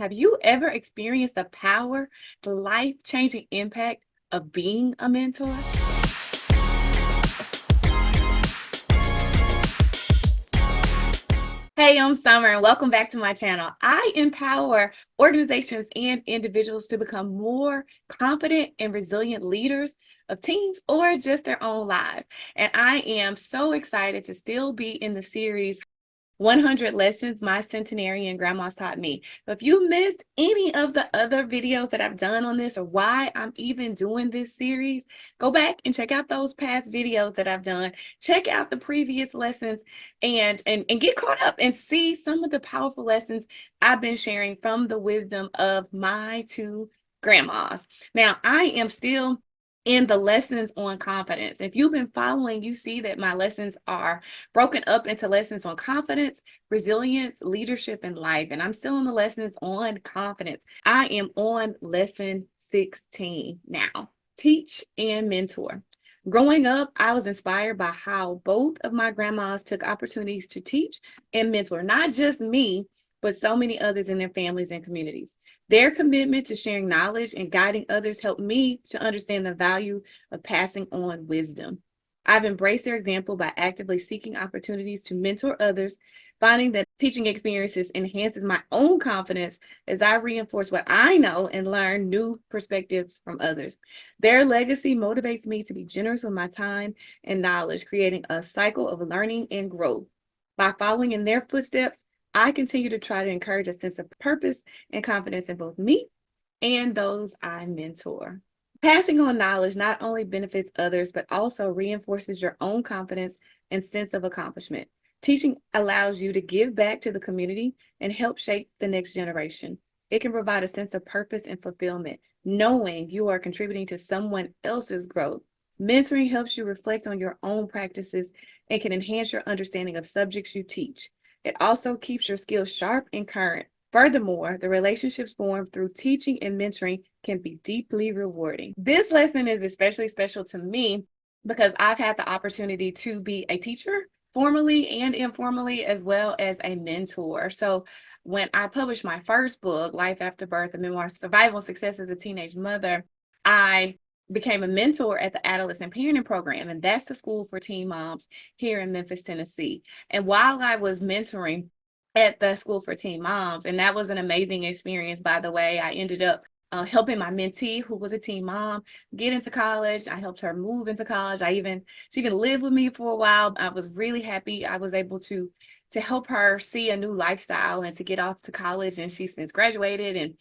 Have you ever experienced the power, the life-changing impact of being a mentor? Hey, I'm Summer, and welcome back to my channel. I empower organizations and individuals to become more confident and resilient leaders of teams or just their own lives. And I am so excited to still be in the series 100 Lessons My Centenarian Grandmas Taught Me. So if you missed any of the other videos that I've done on this or why I'm even doing this series, go back and check out those past videos that I've done. Check out the previous lessons and get caught up and see some of the powerful lessons I've been sharing from the wisdom of my two grandmas. Now, I am still in the lessons on confidence. If you've been following, you see that my lessons are broken up into lessons on confidence, resilience, leadership, and life. And I'm still in the lessons on confidence. I am on lesson 16 now. Teach and mentor. Growing up, I was inspired by how both of my grandmas took opportunities to teach and mentor, not just me, but so many others in their families and communities. Their commitment to sharing knowledge and guiding others helped me to understand the value of passing on wisdom. I've embraced their example by actively seeking opportunities to mentor others, finding that teaching experiences enhances my own confidence as I reinforce what I know and learn new perspectives from others. Their legacy motivates me to be generous with my time and knowledge, creating a cycle of learning and growth. By following in their footsteps, I continue to try to encourage a sense of purpose and confidence in both me and those I mentor. Passing on knowledge not only benefits others, but also reinforces your own confidence and sense of accomplishment. Teaching allows you to give back to the community and help shape the next generation. It can provide a sense of purpose and fulfillment, knowing you are contributing to someone else's growth. Mentoring helps you reflect on your own practices and can enhance your understanding of subjects you teach. It also keeps your skills sharp and current. Furthermore, the relationships formed through teaching and mentoring can be deeply rewarding. This lesson is especially special to me because I've had the opportunity to be a teacher, formally and informally, as well as a mentor. So when I published my first book, Life After Birth, A Memoir of Survival and Success as a Teenage Mother, I became a mentor at the Adolescent Parenting Program, and that's the school for teen moms here in Memphis, Tennessee. And while I was mentoring at the school for teen moms, and that was an amazing experience, by the way, I ended up helping my mentee, who was a teen mom, get into college. I helped her move into college. She even lived with me for a while. I was really happy I was able to help her see a new lifestyle and to get off to college. And she's since graduated and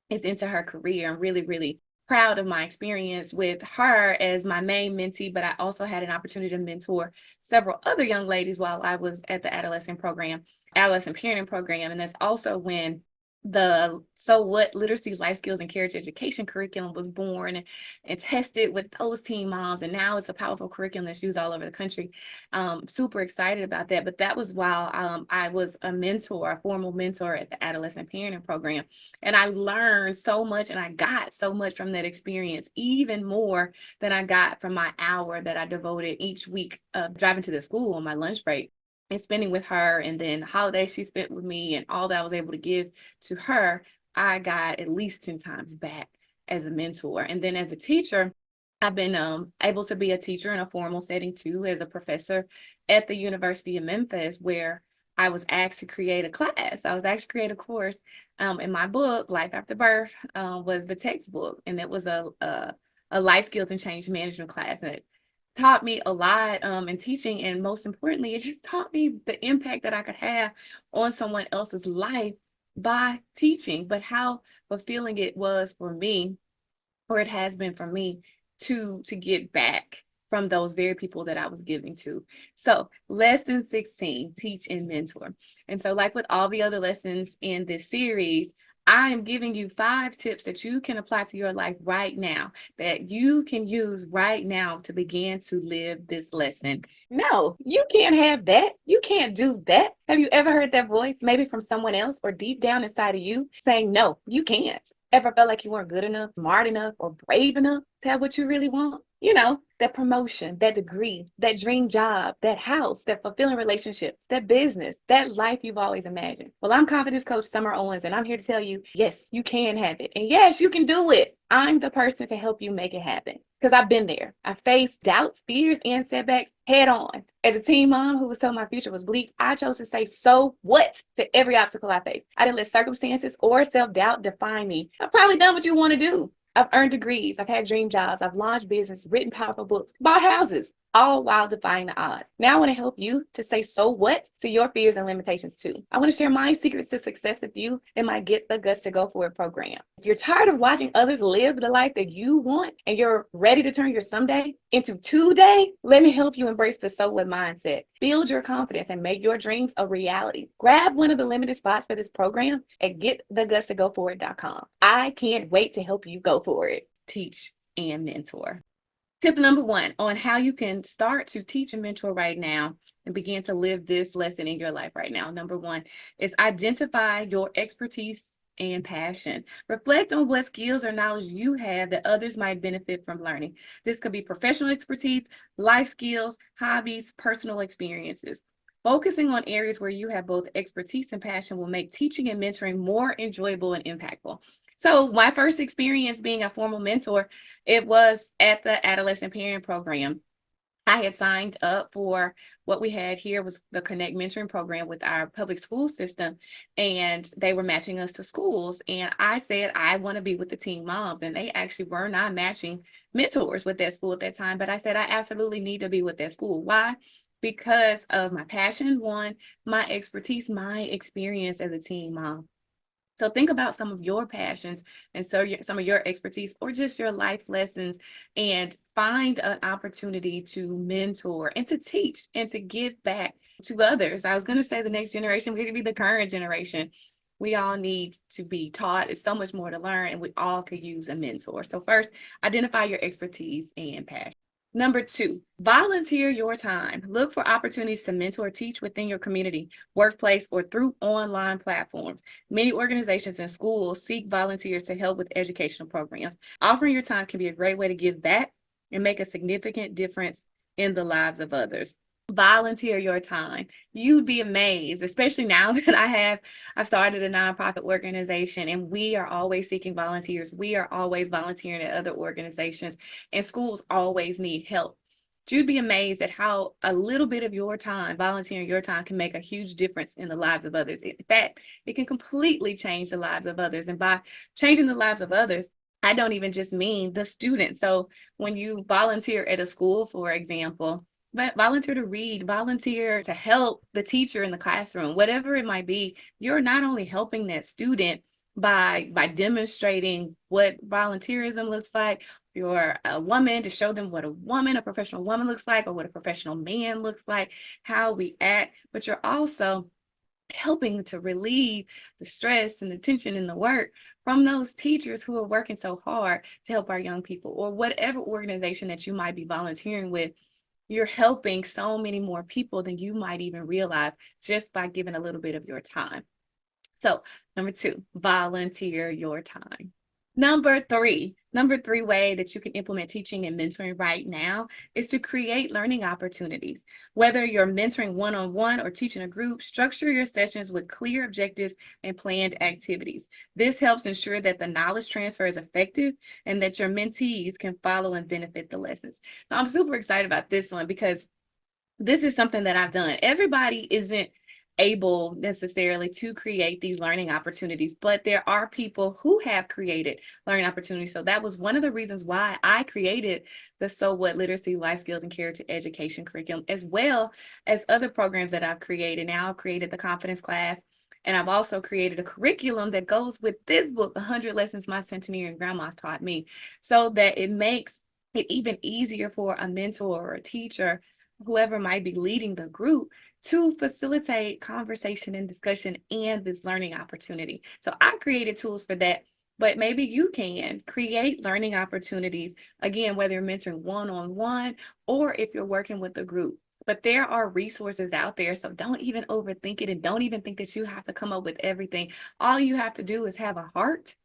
is into her career. I'm really, really proud of my experience with her as my main mentee, but I also had an opportunity to mentor several other young ladies while I was at the adolescent parenting program. And that's also when the So What Literacy, Life Skills, and Carriage Education curriculum was born and tested with those teen moms. And now it's a powerful curriculum that's used all over the country. Super excited about that. But that was while I was a formal mentor at the adolescent parenting program. And I learned so much and I got so much from that experience, even more than I got from my hour that I devoted each week driving to the school on my lunch break and spending with her, and then holidays she spent with me, and all that I was able to give to her, I got at least 10 times back as a mentor. And then as a teacher, I've been able to be a teacher in a formal setting too, as a professor at the University of Memphis, where I was asked to create a class. I was asked to create a course. In my book, Life After Birth, was the textbook, and it was a life skills and change management class. And it taught me a lot in teaching, and most importantly, it just taught me the impact that I could have on someone else's life by teaching, but how fulfilling it was for me, or it has been for me, to get back from those very people that I was giving to. So lesson 16, teach and mentor. And so like with all the other lessons in this series, I am giving you 5 tips that you can apply to your life right now, that you can use right now to begin to live this lesson. No, you can't have that. You can't do that. Have you ever heard that voice, maybe from someone else or deep down inside of you, saying, no, you can't? Ever felt like you weren't good enough, smart enough, or brave enough to have what you really want? You know, that promotion, that degree, that dream job, that house, that fulfilling relationship, that business, that life you've always imagined. Well, I'm confidence coach Summer Owens, and I'm here to tell you, yes, you can have it. And yes, you can do it. I'm the person to help you make it happen because I've been there. I faced doubts, fears, and setbacks head on. As a teen mom who was told my future was bleak, I chose to say, so what, to every obstacle I faced. I didn't let circumstances or self doubt define me. I've probably done what you want to do. I've earned degrees, I've had dream jobs, I've launched business, written powerful books, bought houses, all while defying the odds. Now I want to help you to say so what to your fears and limitations too. I want to share my secrets to success with you in my Get the Guts to Go For It program. If you're tired of watching others live the life that you want and you're ready to turn your someday into today, let me help you embrace the so what mindset. Build your confidence and make your dreams a reality. Grab one of the limited spots for this program at getthegutstogoforit.com. I can't wait to help you go for it. Teach and mentor. Tip number one on how you can start to teach and mentor right now and begin to live this lesson in your life right now. Number one is identify your expertise and passion. Reflect on what skills or knowledge you have that others might benefit from learning. This could be professional expertise, life skills, hobbies, personal experiences. Focusing on areas where you have both expertise and passion will make teaching and mentoring more enjoyable and impactful. So my first experience being a formal mentor, it was at the adolescent parent program. I had signed up for what we had here was the Connect Mentoring program with our public school system, and they were matching us to schools. And I said, I want to be with the teen moms, and they actually were not matching mentors with that school at that time. But I said, I absolutely need to be with that school. Why? Because of my passion, one, my expertise, my experience as a teen mom. So think about some of your passions and some of your expertise or just your life lessons and find an opportunity to mentor and to teach and to give back to others. I was going to say the next generation, we're going to be the current generation. We all need to be taught. It's so much more to learn, and we all could use a mentor. So first, identify your expertise and passion. Number two, volunteer your time. Look for opportunities to mentor or teach within your community, workplace, or through online platforms. Many organizations and schools seek volunteers to help with educational programs. Offering your time can be a great way to give back and make a significant difference in the lives of others. Volunteer your time. You'd be amazed, especially now that I've started a nonprofit organization and we are always seeking volunteers. We are always volunteering at other organizations, and schools always need help. You'd be amazed at how a little bit of your time, volunteering your time, can make a huge difference in the lives of others. In fact, it can completely change the lives of others. And by changing the lives of others, I don't even just mean the students. So when you volunteer at a school, for example, but volunteer to read, volunteer to help the teacher in the classroom, whatever it might be, you're not only helping that student by demonstrating what volunteerism looks like. You're a woman to show them what a professional woman looks like, or what a professional man looks like, how we act, but you're also helping to relieve the stress and the tension in the work from those teachers who are working so hard to help our young people, or whatever organization that you might be volunteering with. You're helping so many more people than you might even realize just by giving a little bit of your time. So, number two, volunteer your time. Number three way that you can implement teaching and mentoring right now is to create learning opportunities. Whether you're mentoring one-on-one or teaching a group, structure your sessions with clear objectives and planned activities. This helps ensure that the knowledge transfer is effective and that your mentees can follow and benefit the lessons. Now, I'm super excited about this one because this is something that I've done. Everybody isn't able necessarily to create these learning opportunities, but there are people who have created learning opportunities. So that was one of the reasons why I created the So What Literacy, Life Skills, and Character Education curriculum, as well as other programs that I've created. Now I've created the confidence class, and I've also created a curriculum that goes with this book, 100 Lessons My Centenarian Grandmas Taught Me, so that it makes it even easier for a mentor or a teacher, whoever might be leading the group, to facilitate conversation and discussion and this learning opportunity. So I created tools for that, but maybe you can create learning opportunities, again, whether you're mentoring one-on-one or if you're working with a group. But there are resources out there. So don't even overthink it and don't even think that you have to come up with everything. All you have to do is have a heart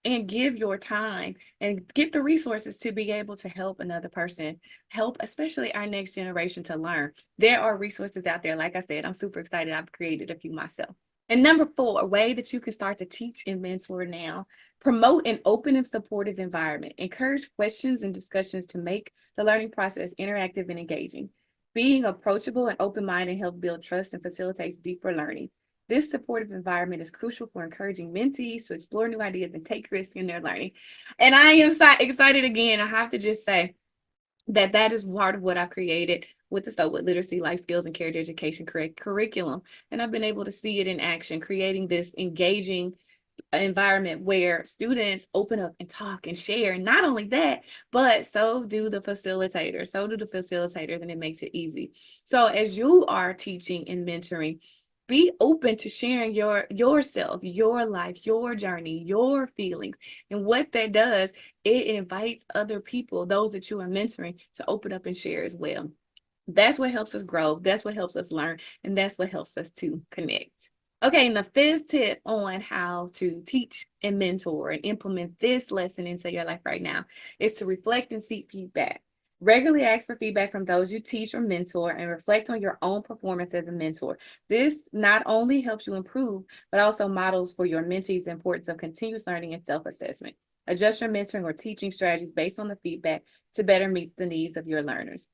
and give your time and get the resources to be able to help another person, help especially our next generation to learn. There are resources out there. Like I said, I'm super excited. I've created a few myself. And number four, a way that you can start to teach and mentor now, promote an open and supportive environment. Encourage questions and discussions to make the learning process interactive and engaging. Being approachable and open-minded helps build trust and facilitates deeper learning. This supportive environment is crucial for encouraging mentees to explore new ideas and take risks in their learning. And I am excited again. I have to just say that that is part of what I've created with the with literacy, life skills, and character education curriculum. And I've been able to see it in action, creating this engaging environment where students open up and talk and share. And not only that, but so do the facilitators. So do the facilitators, and it makes it easy. So as you are teaching and mentoring, be open to sharing yourself, your life, your journey, your feelings. And what that does, it invites other people, those that you are mentoring, to open up and share as well. That's what helps us grow. That's what helps us learn. And that's what helps us to connect. Okay, and the fifth tip on how to teach and mentor and implement this lesson into your life right now is to reflect and seek feedback. Regularly ask for feedback from those you teach or mentor and reflect on your own performance as a mentor. This not only helps you improve, but also models for your mentees the importance of continuous learning and self-assessment. Adjust your mentoring or teaching strategies based on the feedback to better meet the needs of your learners.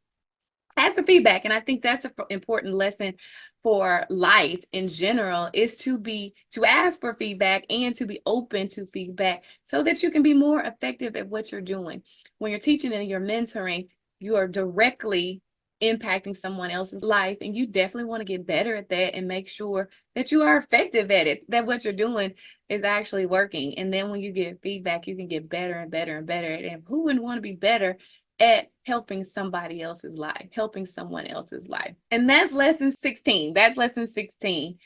Ask for feedback, and I think that's an important lesson for life in general, is to ask for feedback and to be open to feedback so that you can be more effective at what you're doing. When you're teaching and you're mentoring, you are directly impacting someone else's life, and you definitely want to get better at that and make sure that you are effective at it, that what you're doing is actually working. And then when you get feedback, you can get better and better and better at it. And who wouldn't want to be better at helping somebody else's life, helping someone else's life? And that's lesson 16. That's lesson 16.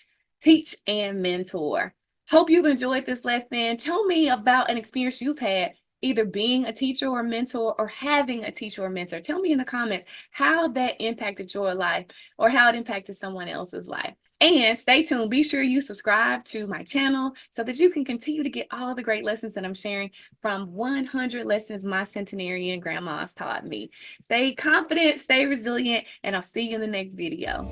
Teach and mentor. Hope you've enjoyed this lesson. Tell me about an experience you've had either being a teacher or a mentor or having a teacher or mentor. Tell me in the comments how that impacted your life or how it impacted someone else's life. And stay tuned. Be sure you subscribe to my channel so that you can continue to get all the great lessons that I'm sharing from 100 lessons my centenarian grandmas taught me. Stay confident, stay resilient, and I'll see you in the next video.